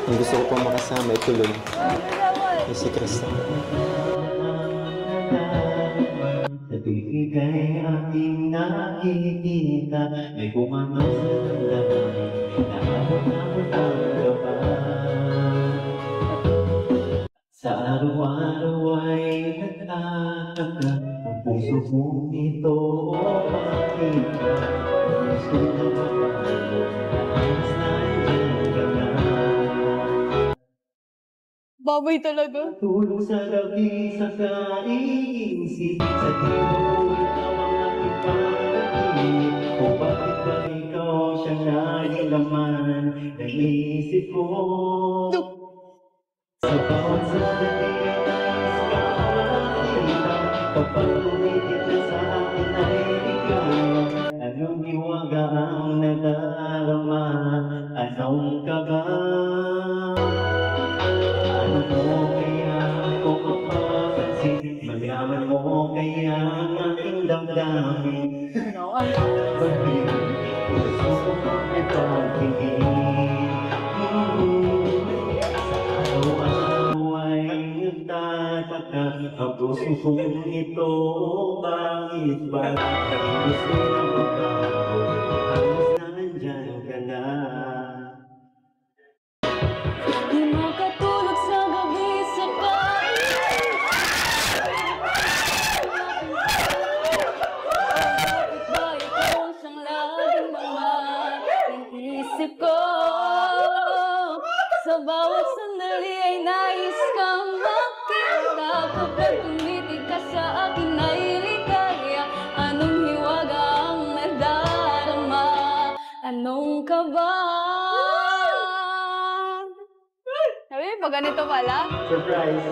Ang gusto ko pang makasama ituloy ay si Krista. Sa bibigay aking nakikita, may kung ano sa laman, naabot-abot ang gaban. Sa araw-araw ay nagtataka, ang puso kong ito o bakit ba? Gusto na magbago, nais na andyan ka na. Baboy talaga. Tulog sa gabi sa kaiisip, sa tibok ikaw ang aking panaginip. Kung bakit ba ikaw siyang nailaman ng isip ko. Sa bawat sandali ay nais ka makita, kapag tumigit na sa akin ay ligaya. Anong hiwaga ang nadarama, anong kaba? Ano mo kaya ako mapapansin, malaman mo kaya ang aking damdamin. Bakit gusto ko ipagpigil? Araw-araw ay nagtataka, ang puso kong ito, bakit ba? Gusto na magbago, halos na nandyan ka na. Di makatulog sa gabi sa bakit ba ikaw ang siyang laging naman ng isip ko. Sa bawat sandali ay nais kang makita, kapag tumitig ka sa akin ay ligaya. Anong hiwaga ang nadarama, anong kaba? Sabi, pag ganito pala. Surprise!